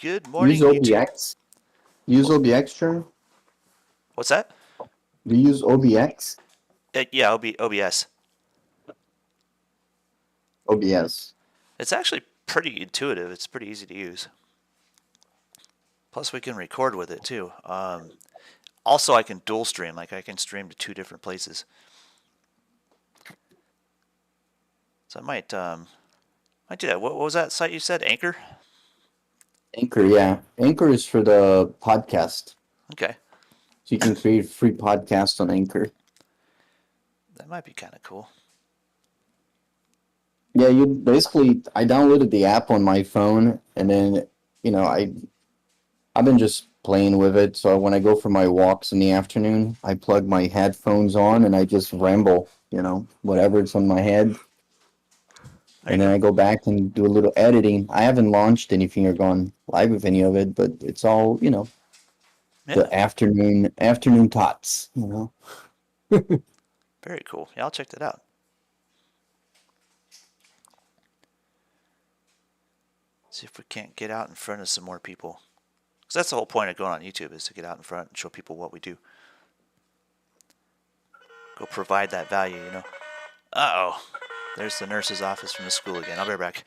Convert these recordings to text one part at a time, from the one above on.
Good Use morning, YouTube. OBX. Use Wh- OBX, sure. What's that? Do you use OBX? Yeah, OBS. OBS. It's actually pretty intuitive. It's pretty easy to use. Plus, we can record with it too. Also, I can dual stream. Like I can stream to two different places. So I might do that. What was that site you said? Anchor. Anchor, yeah. Anchor is for the podcast. Okay, So you can create free podcast on Anchor. that might be kind of cool. Yeah, you basically I downloaded the app on my phone and then, you know, I've been just playing with it. So when I go for my walks in the afternoon, I plug my headphones on and I just ramble, whatever's on my head. There And you then go. I go back and do a little editing. I haven't launched anything or gone live with any of it, but it's all, Yeah, the afternoon tots. very cool. Yeah, I'll check that out. See if we can't get out in front of some more people. Because that's the whole point of going on YouTube is to get out in front and show people what we do. Go provide that value. Uh-oh. There's the nurse's office from the school again. I'll be right back.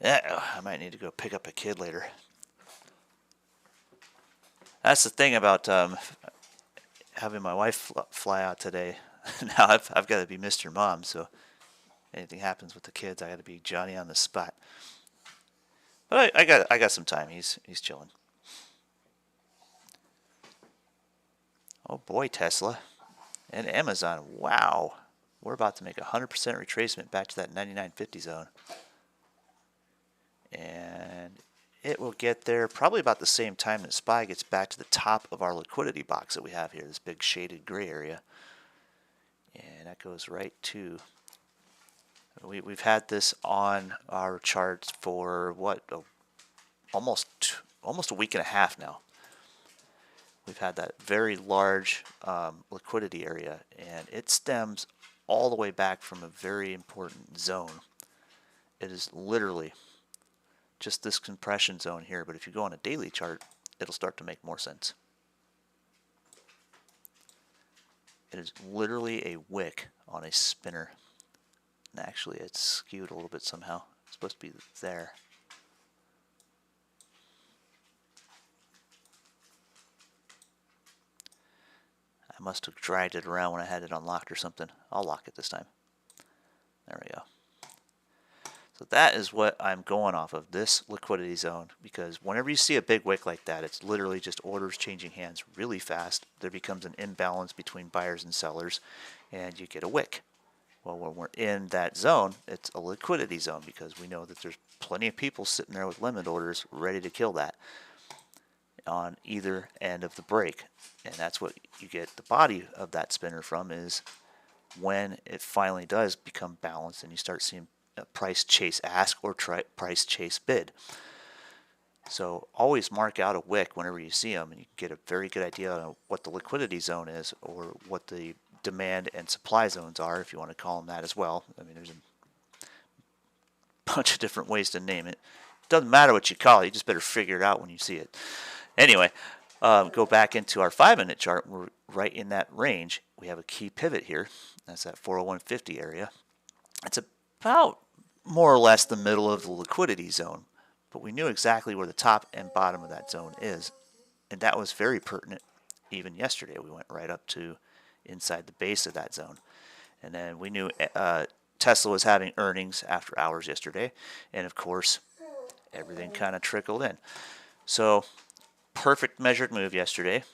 Yeah, I might need to go pick up a kid later. That's the thing about having my wife fly out today. Now I've got to be Mr. Mom, so anything happens with the kids, I got to be Johnny on the spot. But I got some time. He's chilling. Oh boy, Tesla and Amazon. Wow, we're about to make a 100% retracement back to that 99.50 zone, and it will get there probably about the same time that SPY gets back to the top of our liquidity box that we have here, this big shaded gray area. And that goes right to, we've had this on our charts for what, almost a week and a half now. We've had that very large liquidity area, and it stems all the way back from a very important zone. It is literally just this compression zone here, but if you go on a daily chart, it'll start to make more sense. It is literally a wick on a spinner. And actually, it's skewed a little bit somehow. It's supposed to be there. I must have dragged it around when I had it unlocked or something. I'll lock it this time. There we go. So that is what I'm going off of, this liquidity zone, because whenever you see a big wick like that, it's literally just orders changing hands really fast. There becomes an imbalance between buyers and sellers, and you get a wick. Well, when we're in that zone, it's a liquidity zone because we know that there's plenty of people sitting there with limit orders ready to kill that on either end of the break. And that's what you get the body of that spinner from, is when it finally does become balanced and you start seeing price chase ask or price chase bid. So always mark out a wick whenever you see them, and you can get a very good idea of what the liquidity zone is, or what the demand and supply zones are, if you want to call them that as well. I mean, there's a bunch of different ways to name it. Doesn't matter what you call it, you just better figure it out when you see it. Anyway, go back into our 5-minute chart. We're right in that range. We have a key pivot here. That's that 401.50 area. It's about more or less the middle of the liquidity zone, but we knew exactly where the top and bottom of that zone is, and that was very pertinent. Even yesterday, we went right up to inside the base of that zone, and then we knew Tesla was having earnings after hours yesterday, and of course, everything kind of trickled in. So, perfect measured move yesterday.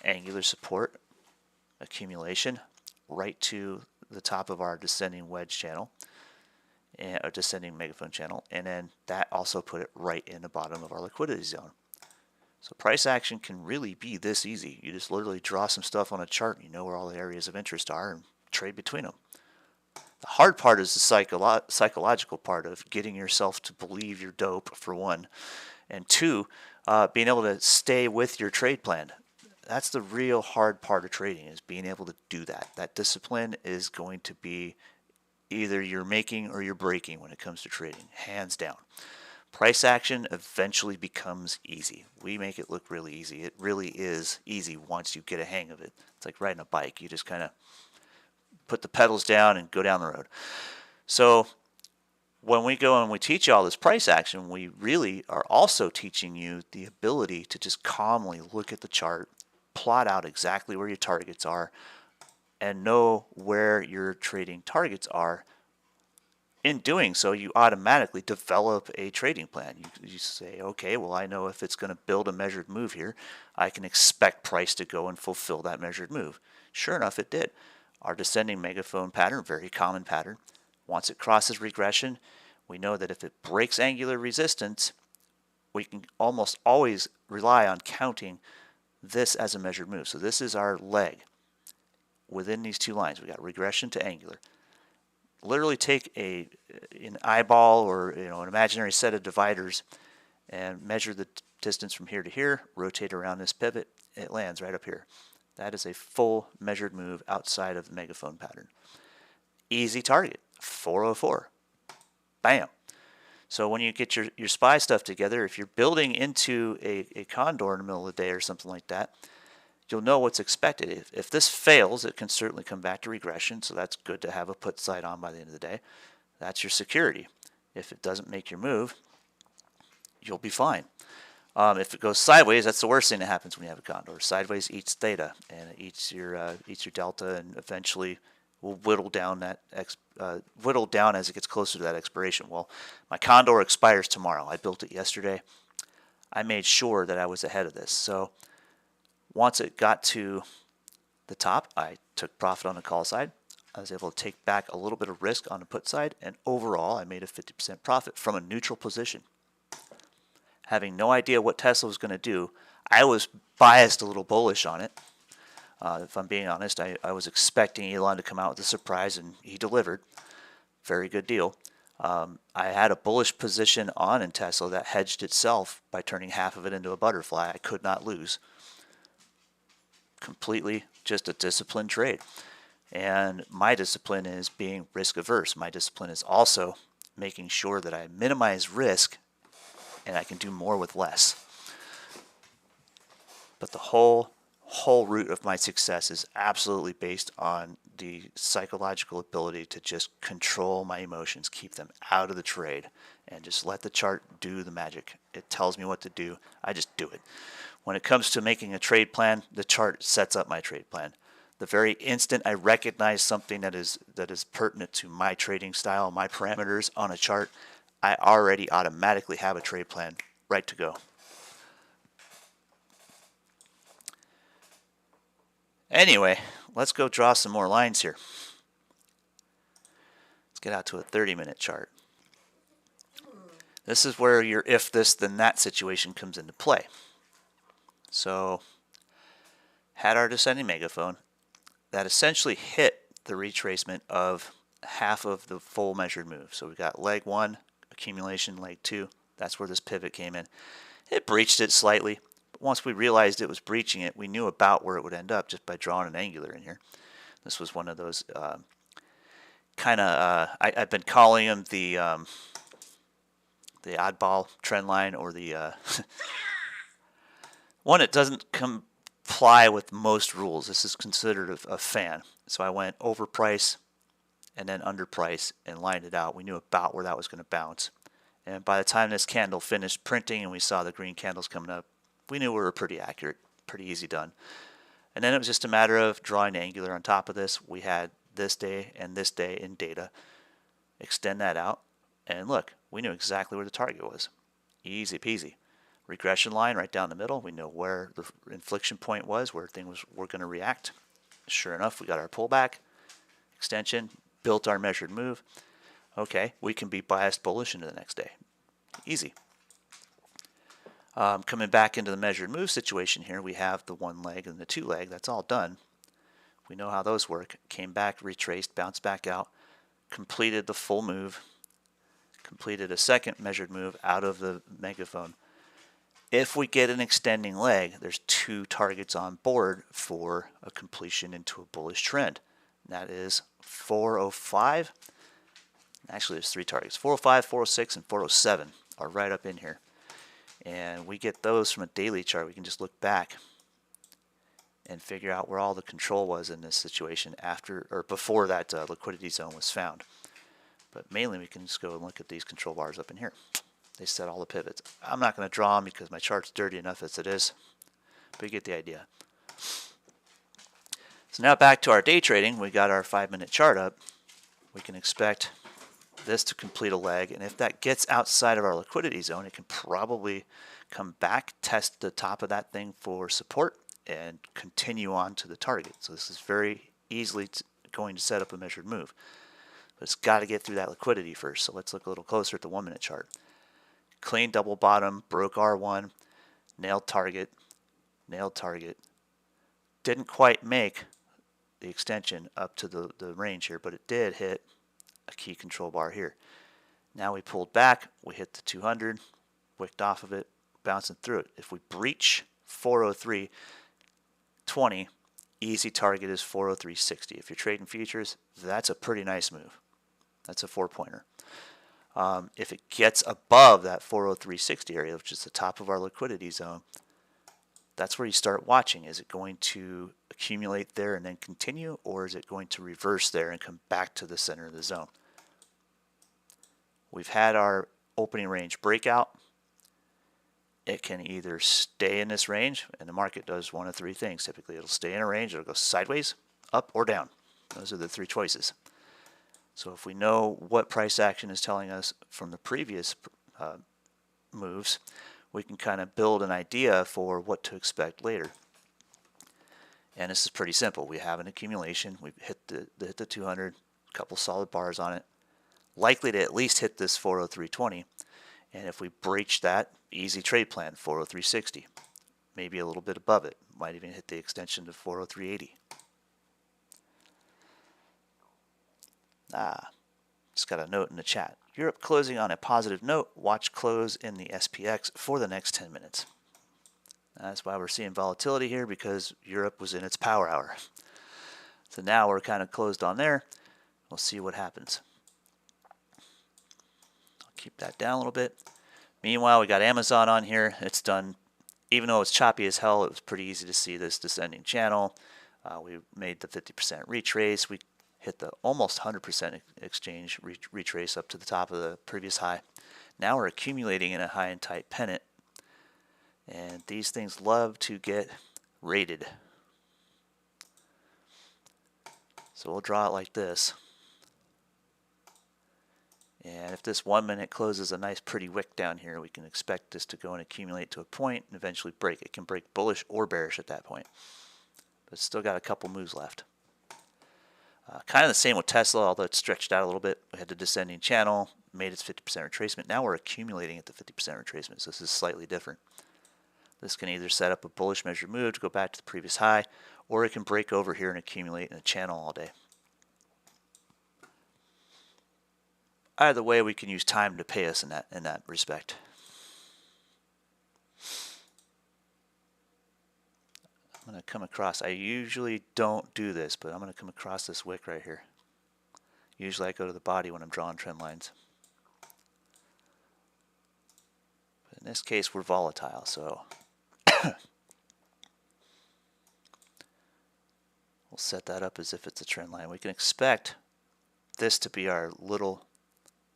Angular support, accumulation, right to the top of our descending wedge channel, and a descending megaphone channel, and then that also put it right in the bottom of our liquidity zone. So price action can really be this easy. You just literally draw some stuff on a chart, and you know where all the areas of interest are, and trade between them. The hard part is the psychological part of getting yourself to believe you're dope, for one, and two, being able to stay with your trade plan. That's the real hard part of trading, is being able to do that. That discipline is going to be either you're making or you're breaking when it comes to trading, hands down. Price action eventually becomes easy. We make it look really easy. It really is easy once you get a hang of it. It's like riding a bike. You just kind of put the pedals down and go down the road. So when we go and we teach you all this price action, we really are also teaching you the ability to just calmly look at the chart, plot out exactly where your targets are, and know where your trading targets are. In doing so, you automatically develop a trading plan. You say, okay, well, I know if it's going to build a measured move here, I can expect price to go and fulfill that measured move. Sure enough, it did. Our descending megaphone pattern, very common pattern. Once it crosses regression, we know that if it breaks angular resistance, we can almost always rely on counting this as a measured move. So this is our leg. Within these two lines, we got regression to angular. Literally take an eyeball or an imaginary set of dividers and measure the distance from here to here, rotate around this pivot, it lands right up here. That is a full measured move outside of the megaphone pattern. Easy target, 404. Bam. So when you get your SPY stuff together, if you're building into a condor in the middle of the day or something like that, you'll know what's expected. If this fails, it can certainly come back to regression, so that's good to have a put side on by the end of the day. That's your security. If it doesn't make your move, you'll be fine. If it goes sideways, that's the worst thing that happens when you have a condor. Sideways eats theta, and it eats your delta, and eventually will whittle down as it gets closer to that expiration. Well, my condor expires tomorrow. I built it yesterday. I made sure that I was ahead of this. So once it got to the top, I took profit on the call side. I was able to take back a little bit of risk on the put side, and overall I made a 50% profit from a neutral position. Having no idea what Tesla was going to do, I was biased a little bullish on it. If I'm being honest, I was expecting Elon to come out with a surprise, and he delivered. Very good deal. I had a bullish position on in Tesla that hedged itself by turning half of it into a butterfly. I could not lose. Completely just a disciplined trade. And my discipline is being risk averse. My discipline is also making sure that I minimize risk and I can do more with less. But the whole root of my success is absolutely based on the psychological ability to just control my emotions, keep them out of the trade, and just let the chart do the magic. It tells me what to do. I just do it. When it comes to making a trade plan, the chart sets up my trade plan. The very instant I recognize something that is pertinent to my trading style, my parameters on a chart, I already automatically have a trade plan right to go. Anyway, let's go draw some more lines here. Let's get out to a 30-minute chart. This is where your if this then that situation comes into play. So, had our descending megaphone that essentially hit the retracement of half of the full measured move. So we got leg 1, accumulation, leg 2. That's where this pivot came in. It breached it slightly. But once we realized it was breaching it, we knew about where it would end up just by drawing an angular in here. This was one of those I've been calling them the oddball trend line, or the one that doesn't comply with most rules. This is considered a fan. So I went overprice and then underprice and lined it out. We knew about where that was going to bounce. And by the time this candle finished printing and we saw the green candles coming up, we knew we were pretty accurate, pretty easy done. And then it was just a matter of drawing angular on top of this. We had this day and this day in data. Extend that out. And look, we knew exactly where the target was. Easy peasy. Regression line right down the middle. We know where the inflection point was, where things were going to react. Sure enough, we got our pullback, extension, built our measured move. Okay, we can be biased bullish into the next day. Easy. Coming back into the measured move situation here, we have the 1 leg and the 2 leg. That's all done. We know how those work. Came back, retraced, bounced back out, completed the full move, completed a second measured move out of the megaphone. If we get an extending leg, there's 2 targets on board for a completion into a bullish trend. And that is 405. Actually, there's 3 targets. 405, 406, and 407 are right up in here. And we get those from a daily chart. We can just look back and figure out where all the control was in this situation after or before that liquidity zone was found. But mainly we can just go and look at these control bars up in here. They set all the pivots. I'm not going to draw them because my chart's dirty enough as it is, but you get the idea. So now back to our day trading. We got our 5-minute chart up. We can expect this to complete a leg, and if that gets outside of our liquidity zone, it can probably come back, test the top of that thing for support, and continue on to the target. So this is very easily going to set up a measured move. But it's got to get through that liquidity first. So let's look a little closer at the 1-minute chart. Clean double bottom, broke R1, nailed target, didn't quite make the extension up to the range here, but it did hit a key control bar here. Now we pulled back, we hit the 200, wicked off of it, bouncing through it. If we breach 403.20, easy target is 403.60. If you're trading futures, that's a pretty nice move. That's a 4-pointer. If it gets above that 403.60 area, which is the top of our liquidity zone, that's where you start watching. Is it going to accumulate there and then continue, or is it going to reverse there and come back to the center of the zone? We've had our opening range breakout. It can either stay in this range, and the market does one of 3 things. Typically, it'll stay in a range, it'll go sideways, up, or down. Those are the 3 choices. So if we know what price action is telling us from the previous moves, we can kind of build an idea for what to expect later. And this is pretty simple. We have an accumulation. We've hit the 200, a couple solid bars on it. Likely to at least hit this 403.20. And if we breach that, easy trade plan, 403.60. Maybe a little bit above it. Might even hit the extension to 403.80. Just got a note in the chat. Europe closing on a positive note. Watch close in the SPX for the next 10 minutes. That's why we're seeing volatility here, because Europe was in its power hour. So now we're kind of closed on there. We'll see what happens. I'll keep that down a little bit. Meanwhile, we got Amazon on here. It's done, even though it's choppy as hell, it was pretty easy to see this descending channel. We made the 50% retrace. We hit the almost 100% exchange retrace up to the top of the previous high. Now we're accumulating in a high and tight pennant. And these things love to get rated. So we'll draw it like this. And if this 1 minute closes a nice pretty wick down here, we can expect this to go and accumulate to a point and eventually break. It can break bullish or bearish at that point. But it's still got a couple moves left. Kind of the same with Tesla, although it's stretched out a little bit. We had the descending channel, made its 50% retracement. Now we're accumulating at the 50% retracement, so this is slightly different. This can either set up a bullish measured move to go back to the previous high, or it can break over here and accumulate in a channel all day. either way, we can use time to pay us in that respect. I'm going to come across, I usually don't do this, but I'm going to come across this wick right here. Usually I go to the body when I'm drawing trend lines. But in this case, we're volatile, so we'll set that up as if it's a trend line. We can expect this to be our little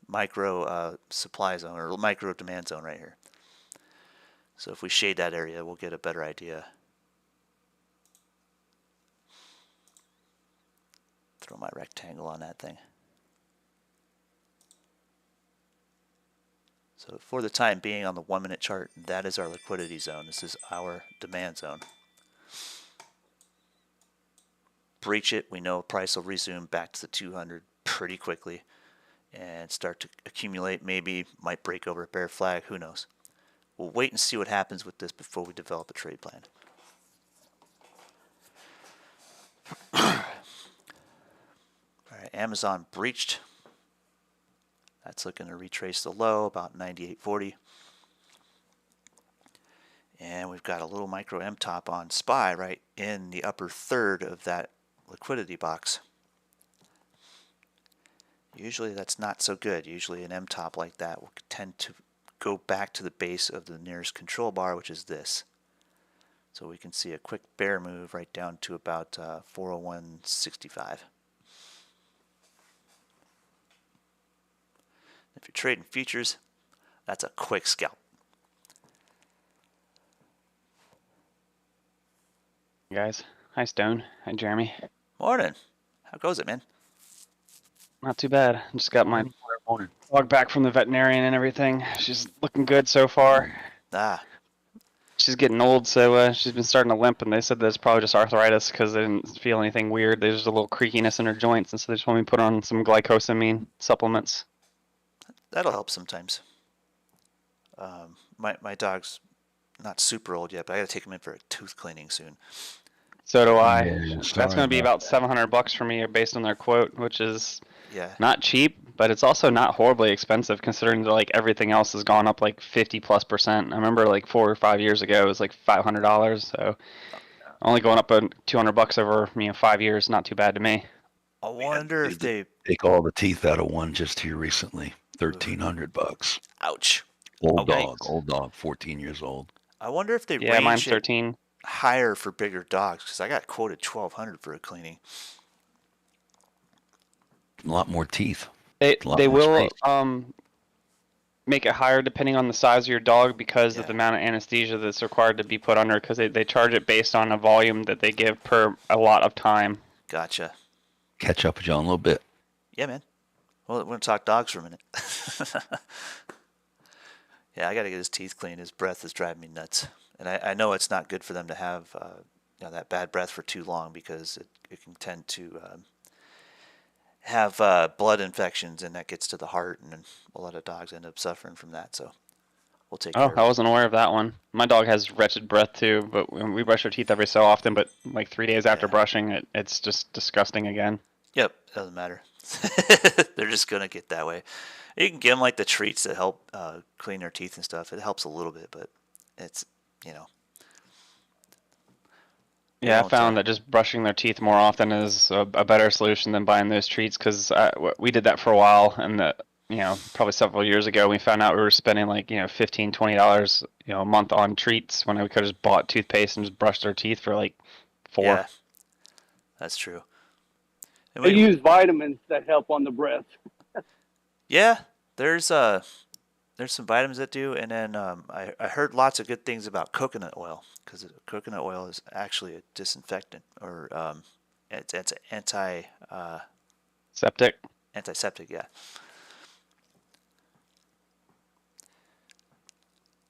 micro supply zone or micro demand zone right here. So if we shade that area, we'll get a better idea. Throw my rectangle on that thing. So for the time being on the 1 minute chart, that is our liquidity zone. This is our demand zone. Breach it, we know price will resume back to the 200 pretty quickly and start to accumulate. Maybe might break over a bear flag, who knows. We'll wait and see what happens with this before we develop a trade plan. Alright, Amazon breached. That's looking to retrace the low, about 98.40. And we've got a little micro M-top on SPY right in the upper third of that liquidity box. Usually that's not so good. Usually an M-top like that will tend to go back to the base of the nearest control bar, which is this. So we can see a quick bear move right down to about 401.65. If you're trading futures, that's a quick scalp. Hey guys, hi Stone, hi Jeremy. Morning. How goes it, man? Not too bad. Just got my Morning. dog back from the veterinarian and everything. She's looking good so far. Ah, She's getting old, so she's been starting to limp, and they said that it's probably just arthritis because they didn't feel anything weird. There's just a little creakiness in her joints, and so they just want me to put on some glycosamine supplements. that'll help sometimes. My dog's not super old yet, but I gotta take him in for a tooth cleaning soon. So do I. Yeah, That's sorry going to be about about $700 for me based on their quote, which is Yeah, not cheap, but it's also not horribly expensive considering that like everything else has gone up like 50+%. I remember like 4 or 5 years ago it was like $500, so only going up $200 over 5 years, not too bad to me. I wonder if they. Take all the teeth out of one just here recently. $1,300. Ouch. Old Yikes. dog, 14 years old. I wonder if they Yeah, mine's range it 13. higher for bigger dogs, because I got quoted $1,200 for a cleaning. A lot more teeth. They a lot they more will space. make it higher depending on the size of your dog because of Yeah. the amount of anesthesia that's required to be put under because they charge it based on a volume that they give per a lot of time. Gotcha. Catch up with you in a little bit. Yeah, man. Well, we're gonna talk dogs for a minute. Yeah, I gotta get his teeth cleaned. His breath is driving me nuts, and I know it's not good for them to have that bad breath for too long because it can tend to have blood infections, and that gets to the heart, and a lot of dogs end up suffering from that. So we'll take care Oh, of I it. wasn't aware of that one. My dog has wretched breath too, but we brush our teeth every so often. But like 3 days after Yeah. brushing, it's just disgusting again. Yep, doesn't matter. They're just gonna get that way. You can give them like the treats that help clean their teeth and stuff. It helps a little bit, but it's They Yeah, I don't, found that just brushing their teeth more often is a better solution than buying those treats because we did that for a while, and probably several years ago, we found out we were spending like $15, $20 a month on treats when we could have just bought toothpaste and just brushed our teeth for like $4. Yeah, that's true. And They use vitamins that help on the breath. yeah, there's some vitamins that do, and then I heard lots of good things about coconut oil because coconut oil is actually a disinfectant or it's Septic. antiseptic, yeah.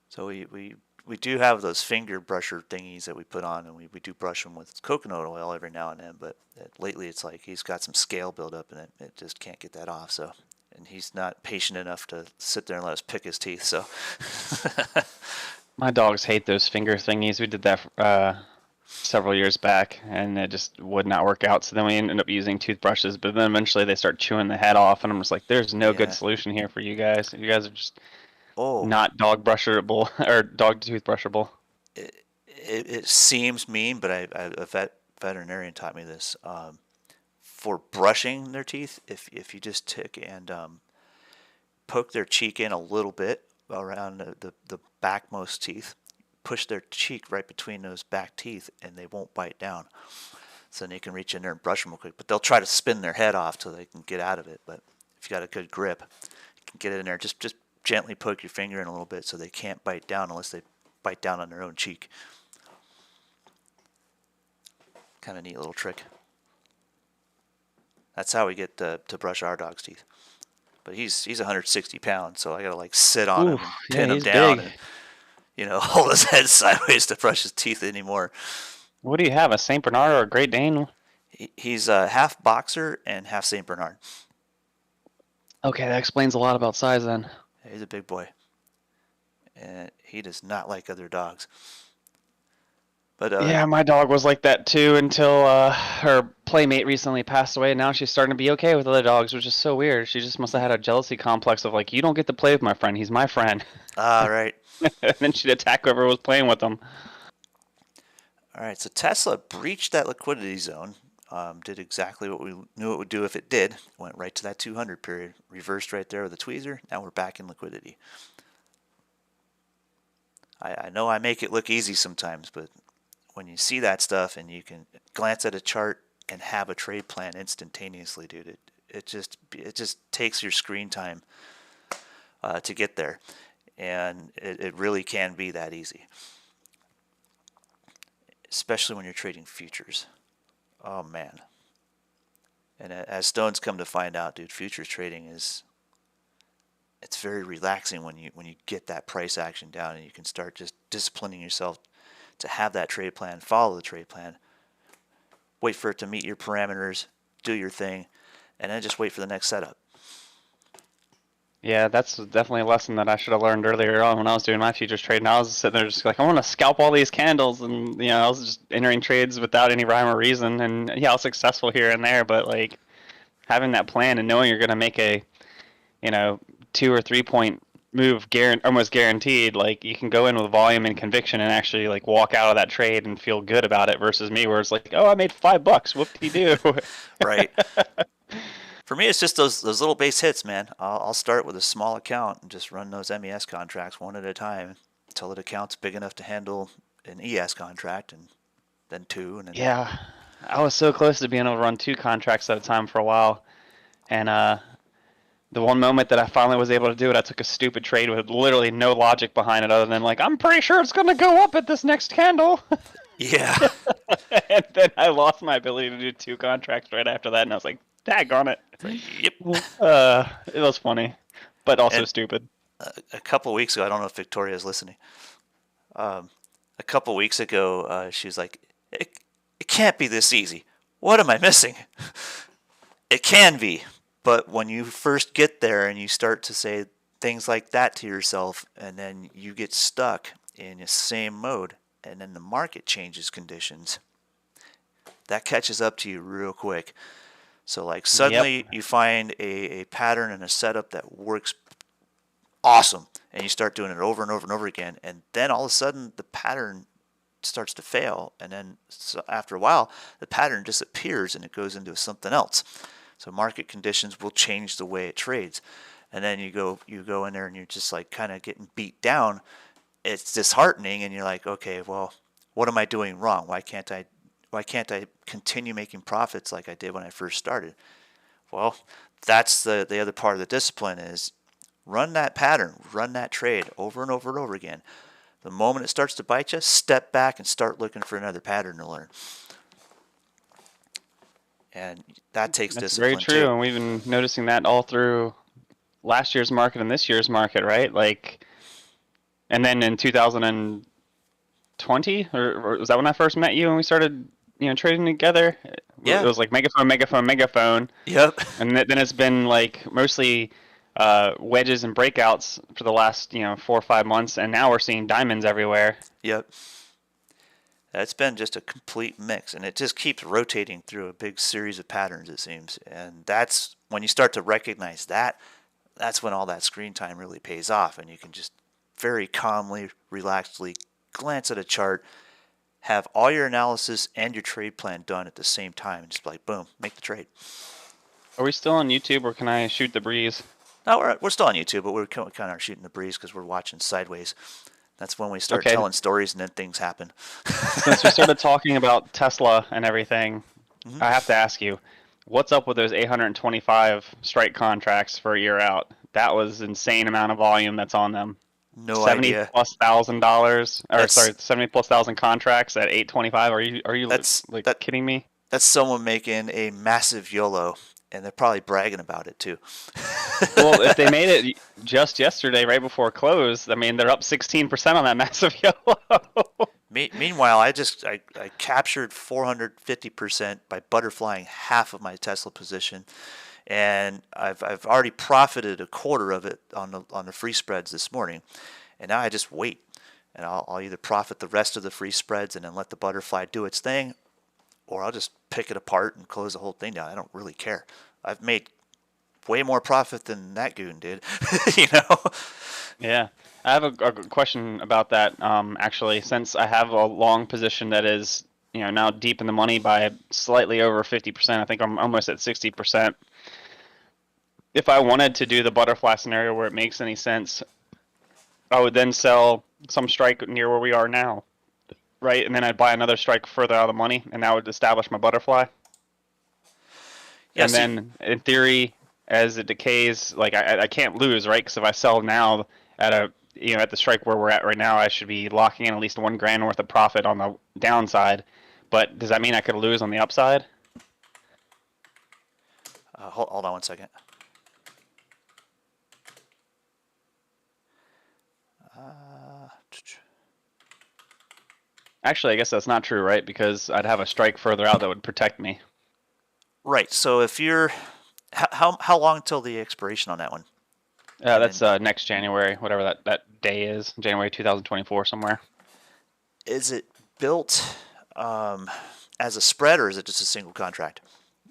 So we do have those finger brusher thingies that we put on, and we do brush them with coconut oil every now and then. But lately, it's like he's got some scale buildup, and it just can't get that off. So, and he's not patient enough to sit there and let us pick his teeth. So, My dogs hate those finger thingies. We did that several years back, and it just would not work out. So then we ended up using toothbrushes, but then eventually they start chewing the head off, and I'm just like, there's no good Yeah. solution here for you guys. You guys are just Oh, not dog brushable or dog toothbrushable. it seems mean, but a veterinarian taught me this. For brushing their teeth, if you just take and poke their cheek in a little bit around the backmost teeth, push their cheek right between those back teeth, and they won't bite down. So then you can reach in there and brush them real quick. But they'll try to spin their head off till they can get out of it. But if you got a good grip, you can get it in there. Just gently poke your finger in a little bit so they can't bite down unless they bite down on their own cheek. Kind of neat little trick. That's how we get to brush our dog's teeth. But he's 160 pounds, so I gotta like sit on him Oof, and yeah, pin him he's down, big. and hold his head sideways to brush his teeth anymore. What do you have, a Saint Bernard or a Great Dane? He's a half boxer and half Saint Bernard. Okay, that explains a lot about size then. Yeah, he's a big boy, and he does not like other dogs. But Yeah, my dog was like that too until her playmate recently passed away, and now she's starting to be okay with other dogs, which is so weird. She just must have had a jealousy complex of like, you don't get to play with my friend, he's my friend. right. And then she'd attack whoever was playing with him. All right, so Tesla breached that liquidity zone, did exactly what we knew it would do if it did. Went right to that 200 period, reversed right there with a tweezer. Now we're back in liquidity. I know I make it look easy sometimes, but when you see that stuff and you can glance at a chart and have a trade plan instantaneously, dude, it just takes your screen time to get there, and it really can be that easy, especially when you're trading futures. Oh man. And as Stone's come to find out, dude, futures trading it's very relaxing when you get that price action down and you can start just disciplining yourself to have that trade plan, follow the trade plan, wait for it to meet your parameters, do your thing, and then just wait for the next setup. Yeah, that's definitely a lesson that I should have learned earlier on when I was doing my futures trading. I was sitting there just like, I want to scalp all these candles, and I was just entering trades without any rhyme or reason, and yeah, I was successful here and there, but like having that plan and knowing you're going to make a 2 or 3 point move almost guaranteed, like you can go in with volume and conviction and actually like walk out of that trade and feel good about it, versus me where it's like, oh, I made $5, whoop-de-doo. Right. For me, it's just those little base hits, man. I'll start with a small account and just run those MES contracts one at a time until the account's big enough to handle an ES contract, and then two, and then Yeah, I was so close to being able to run 2 contracts at a time for a while, and the one moment that I finally was able to do it, I took a stupid trade with literally no logic behind it other than like, I'm pretty sure it's going to go up at this next candle. yeah. And then I lost my ability to do 2 contracts right after that, and I was like, daggone it. Yep. It was funny, but also And- stupid. A couple weeks ago, I don't know if Victoria's listening. A couple weeks ago, she was like, it can't be this easy. What am I missing? It can be. But when you first get there and you start to say things like that to yourself, and then you get stuck in the same mode, and then the market changes conditions, that catches up to you real quick. So like suddenly you find a pattern and a setup that works awesome, and you start doing it over and over and over again, and then all of a sudden the pattern starts to fail, and then after a while the pattern disappears and it goes into something else. So market conditions will change the way it trades, and then you go in there and you're just like kind of getting beat down. It's disheartening, and you're like, okay, well, what am I doing wrong? Why can't I continue making profits like I did when I first started? Well, that's the other part of the discipline is run that pattern, run that trade over and over and over again. The moment it starts to bite you, step back and start looking for another pattern to learn. And that takes That's discipline very true, too. and we've been noticing that all through last year's market and this year's market, right? Like, and then in 2020, or was that when I first met you and we started, trading together? Yeah. It was like megaphone, Yep. and then it's been like mostly wedges and breakouts for the last 4 or 5 months, and now we're seeing diamonds everywhere. Yep. It's been just a complete mix, and it just keeps rotating through a big series of patterns, it seems. And that's when you start to recognize that, that's when all that screen time really pays off, and you can just very calmly, relaxedly glance at a chart, have all your analysis and your trade plan done at the same time, and just like, boom, make the trade. Are we still on YouTube, or can I shoot the breeze? No, we're still on YouTube, but we're kind of shooting the breeze because we're watching sideways. That's when we start Okay. telling stories, and then things happen. Since we started talking about Tesla and everything, Mhm. I have to ask you, what's up with those 825 strike contracts for a year out? That was insane amount of volume that's on them. No 70 idea. plus $1,000, or That's- sorry, 70 plus thousand contracts at 825. Are you like that- kidding me? That's someone making a massive YOLO, and they're probably bragging about it too. Well, if they made it just yesterday, right before close, I mean, they're up 16% on that massive yellow. Meanwhile, I captured 450% by butterflying half of my Tesla position, and I've already profited a quarter of it on the free spreads this morning, and now I just wait, and I'll either profit the rest of the free spreads and then let the butterfly do its thing, or I'll just pick it apart and close the whole thing down. I don't really care. I've made way more profit than that goon did, you know. Yeah, I have a question about that. Actually, since I have a long position that is, now deep in the money by slightly over 50%, I think I'm almost at 60%. If I wanted to do the butterfly scenario where it makes any sense, I would then sell some strike near where we are now, right? And then I'd buy another strike further out of the money, and that would establish my butterfly. Yeah, And then, in theory, as it decays, like I can't lose, right? Because if I sell now at at the strike where we're at right now, I should be locking in at least $1,000 worth of profit on the downside. But does that mean I could lose on the upside? Hold on one second. Actually, I guess that's not true, right? Because I'd have a strike further out that would protect me. Right. So if you're, how long till the expiration on that one? That's next January, whatever that day is, January 2024 somewhere. Is it built as a spread, or is it just a single contract?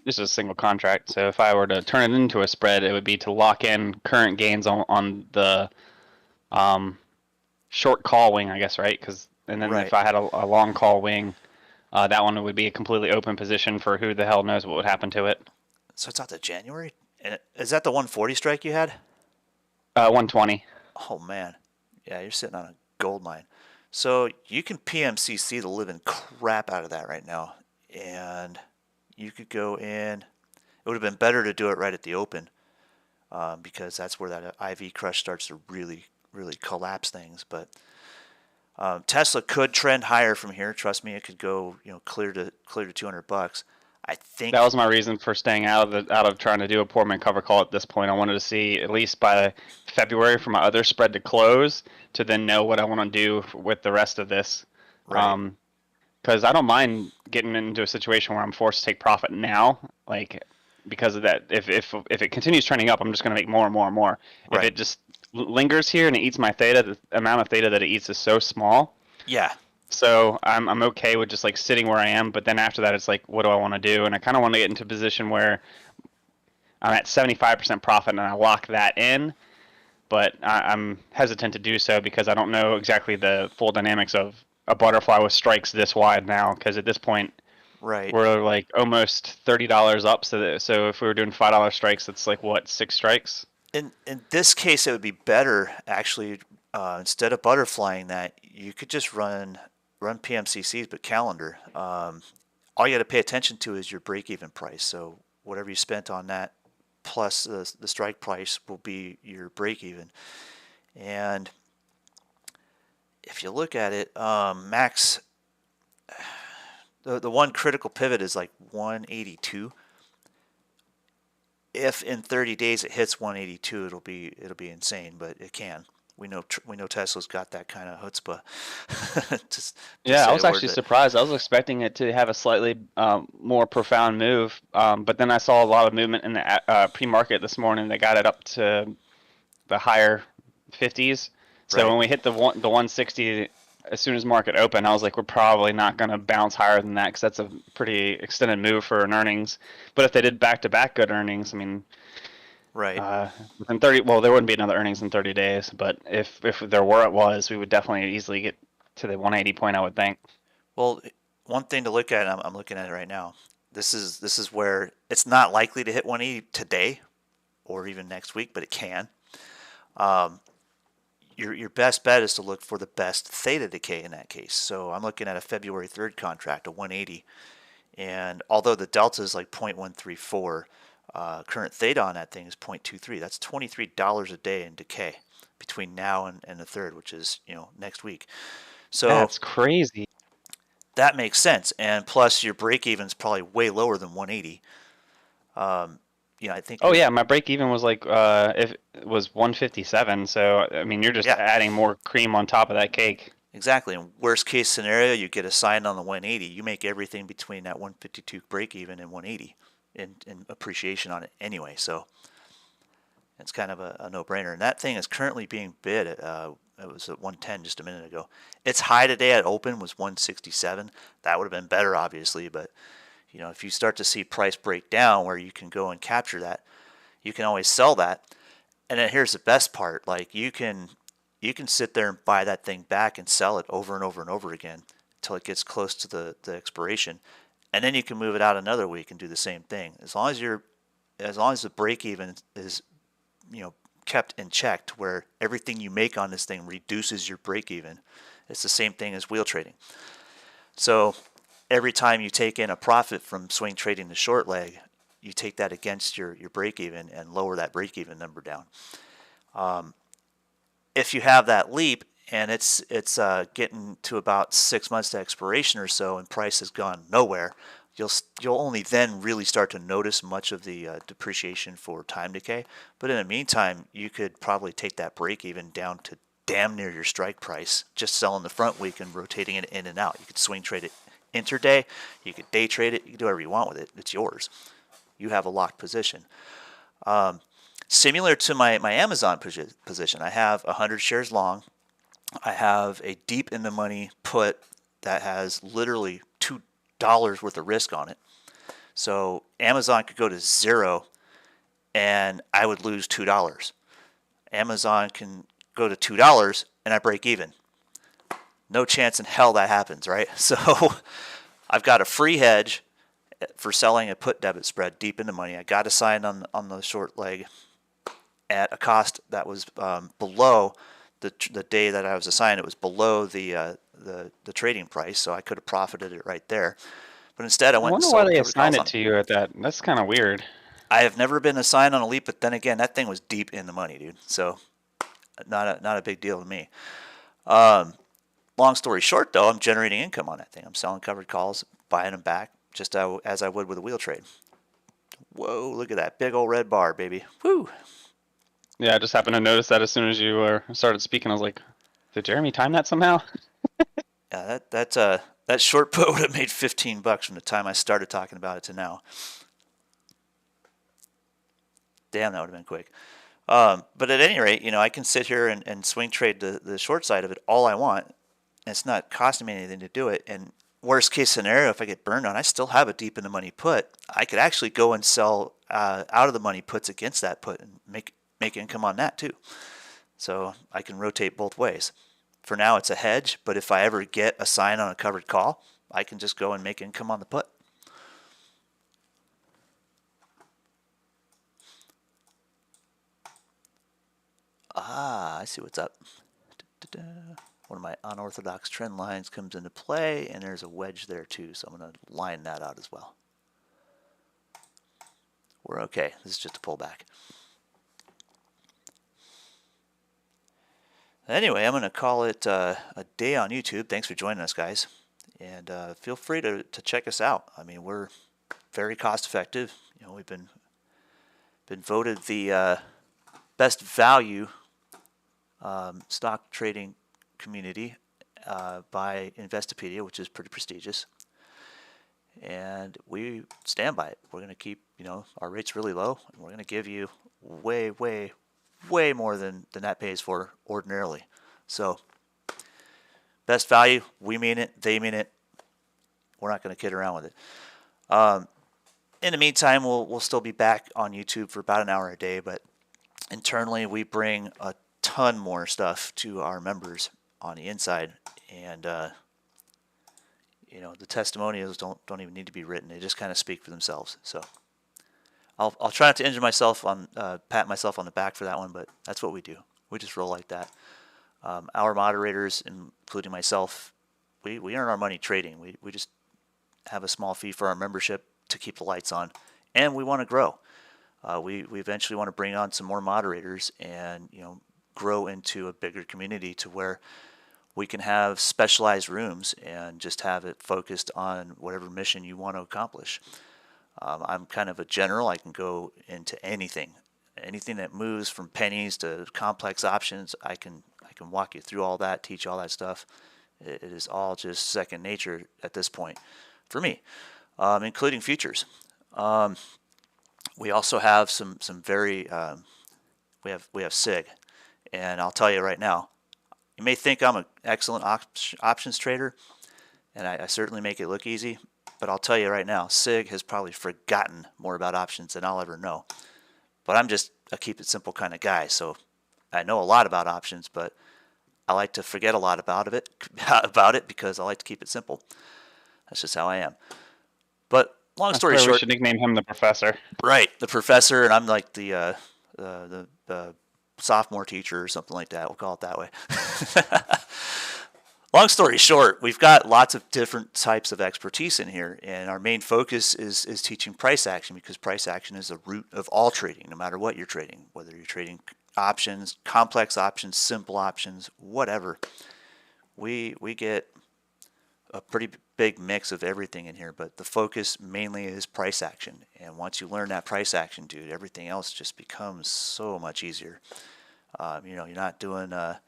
This is a single contract, so if I were to turn it into a spread, it would be to lock in current gains on the short call wing, I guess, right? And then Right. if I had a long call wing, that one would be a completely open position for who the hell knows what would happen to it. So it's out to January? And is that the 140 strike you had? 120. Oh, man. Yeah, you're sitting on a gold mine. So you can PMCC the living crap out of that right now. And you could go in. It would have been better to do it right at the open because that's where that IV crush starts to really, really collapse things. But Tesla could trend higher from here. Trust me, it could go clear to $200. I think That was my reason for staying out of trying to do a poor man cover call at this point. I wanted to see at least by February for my other spread to close to then know what I want to do with the rest of this. Right. Because I don't mind getting into a situation where I'm forced to take profit now, like because of that. If it continues trending up, I'm just going to make more and more and more. Right. If it just lingers here and it eats my theta, the amount of theta that it eats is so small. Yeah. So I'm okay with just like sitting where I am, but then after that it's like, what do I want to do? And I kind of want to get into a position where I'm at 75% profit and I lock that in, but I'm hesitant to do so because I don't know exactly the full dynamics of a butterfly with strikes this wide now. Because at this point, Right. we're like almost $30 up. So if we were doing $5 strikes, that's like what, 6 strikes? In this case, it would be better actually. Instead of butterflying that, you could just run PMCCs, but calendar. All you got to pay attention to is your break-even price. So whatever you spent on that, plus the strike price, will be your break-even. And if you look at it, max, the one critical pivot is like 182. If in 30 days it hits 182, it'll be insane, but it can. We know Tesla's got that kind of chutzpah. Yeah, I say was a word actually that- surprised. I was expecting it to have a slightly more profound move, but then I saw a lot of movement in the pre-market this morning that got it up to the higher 50s. So Right. when we hit the 160 as soon as market opened, I was like, we're probably not going to bounce higher than that because that's a pretty extended move for an earnings. But if they did back-to-back good earnings, I mean, Right. within 30, well, there wouldn't be another earnings in 30 days. But if there were, it was, we would definitely easily get to the 180 point, I would think. Well, one thing to look at, I'm looking at it right now. This is where it's not likely to hit 180 today or even next week, but it can. Your best bet is to look for the best theta decay in that case. So I'm looking at a February 3rd contract, a 180, and although the delta is like 0.134, current theta on that thing is 0.23. That's $23 a day in decay between now and the 3rd, which is next week. So That's crazy. that makes sense, and plus your break even is probably way lower than 180. I think. Oh yeah, my break even was like if it was 157. So I mean, you're just Yeah. adding more cream on top of that cake. Exactly. In worst case scenario, you get assigned on the 180. You make everything between that 152 break even and 180 in appreciation on it anyway. So it's kind of a no-brainer. And that thing is currently being bid at, it was at 110 just a minute ago. Its high today at open was 167. That would have been better, obviously. But, if you start to see price break down where you can go and capture that, you can always sell that. And then here's the best part. Like you can sit there and buy that thing back and sell it over and over and over again until it gets close to the expiration, and then you can move it out another week and do the same thing. As long as the break even is kept in check to where everything you make on this thing reduces your break even. It's the same thing as wheel trading. So every time you take in a profit from swing trading the short leg, you take that against your break even and lower that break even number down. If you have that leap and it's getting to about 6 months to expiration or so, and price has gone nowhere, you'll only then really start to notice much of the depreciation for time decay. But in the meantime, you could probably take that break even down to damn near your strike price, just selling the front week and rotating it in and out. You could swing trade it intraday, you could day trade it, you can do whatever you want with it. It's yours. You have a locked position. Similar to my Amazon position, I have 100 shares long. I have a deep in the money put that has literally $2 worth of risk on it. So Amazon could go to zero and I would lose $2. Amazon can go to $2 and I break even. No chance in hell that happens, right? So I've got a free hedge for selling a put debit spread deep in the money. I got assigned on the short leg at a cost that was below the day that I was assigned. It was below the trading price, so I could have profited it right there. But instead, I went and wonder sold why they covered assigned calls it on to you at that. That's kind of weird. I have never been assigned on a leap, but then again, that thing was deep in the money, dude. So not a big deal to me. Long story short, though, I'm generating income on that thing. I'm selling covered calls, buying them back, just as I would with a wheel trade. Whoa, look at that big old red bar, baby. Woo. Yeah, I just happened to notice that as soon as you started speaking. I was like, did Jeremy time that somehow? Yeah, that short put would have made $15 from the time I started talking about it to now. Damn, that would have been quick. But at any rate, I can sit here and swing trade the short side of it all I want. And it's not costing me anything to do it. And worst case scenario, if I get burned on, I still have a deep in the money put. I could actually go and sell out of the money puts against that put and make income on that too. So I can rotate both ways. For now, it's a hedge, but if I ever get a sign on a covered call, I can just go and make income on the put. I see what's up. One of my unorthodox trend lines comes into play, and there's a wedge there too, so I'm going to line that out as well. We're okay. This is just a pullback. Anyway, I'm going to call it a day on YouTube. Thanks for joining us, guys. And feel free to check us out. I mean, we're very cost effective. We've been voted the best value stock trading community by Investopedia, which is pretty prestigious. And we stand by it. We're going to keep, our rates really low, and we're going to give you way, way more than that pays for ordinarily. So Best value, we mean it, they mean it. We're not going to kid around with it. In the meantime, we'll still be back on YouTube for about an hour a day, but internally we bring a ton more stuff to our members on the inside, and the testimonials don't even need to be written; they just kind of speak for themselves. So I'll try not to injure myself on pat myself on the back for that one, but that's what we do. We just roll like that. Our moderators, including myself, we earn our money trading. We just have a small fee for our membership to keep the lights on, and we want to grow. We eventually want to bring on some more moderators and grow into a bigger community to where we can have specialized rooms and just have it focused on whatever mission you want to accomplish. I'm kind of a general. I can go into anything that moves from pennies to complex options. I can walk you through all that, teach all that stuff. It is all just second nature at this point for me, including futures. We also have some very we have SIG, and I'll tell you right now, you may think I'm an excellent options trader, and I certainly make it look easy, but I'll tell you right now, SIG has probably forgotten more about options than I'll ever know. But I'm just a keep it simple kind of guy, so I know a lot about options, but I like to forget a lot about it because I like to keep it simple. That's just how I am. But long story That's why short, we should nickname him the professor. right, the professor, and I'm like the sophomore teacher or something like that. We'll call it that way. Long story short, we've got lots of different types of expertise in here, and our main focus is teaching price action, because price action is the root of all trading, no matter what you're trading, whether you're trading options, complex options, simple options, whatever. We get a pretty big mix of everything in here, but the focus mainly is price action. And once you learn that price action, dude, everything else just becomes so much easier. You're not doing a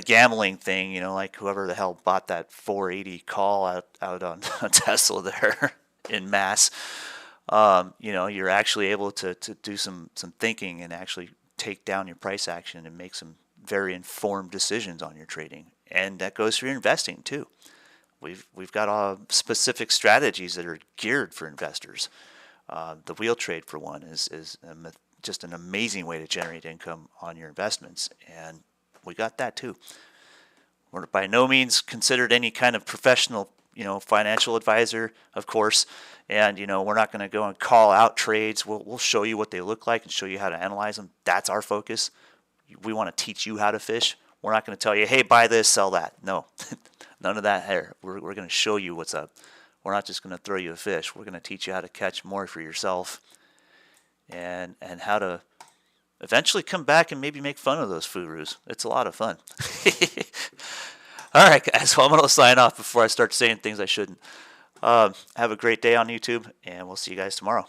gambling thing, like whoever the hell bought that 480 call out on Tesla there in mass. You're actually able to do some thinking and actually take down your price action and make some very informed decisions on your trading. And that goes for your investing too. We've got specific strategies that are geared for investors. The wheel trade, for one, is just an amazing way to generate income on your investments, and we got that too. We're by no means considered any kind of professional, financial advisor, of course, and we're not going to go and call out trades. We'll show you what they look like and show you how to analyze them. That's our focus. We want to teach you how to fish. We're not going to tell you, hey, buy this, sell that. No, none of that here. We're going to show you what's up. We're not just going to throw you a fish. We're going to teach you how to catch more for yourself, and how to eventually come back and maybe make fun of those furus. It's a lot of fun. All right, guys. Well, I'm going to sign off before I start saying things I shouldn't. Have a great day on YouTube, and we'll see you guys tomorrow.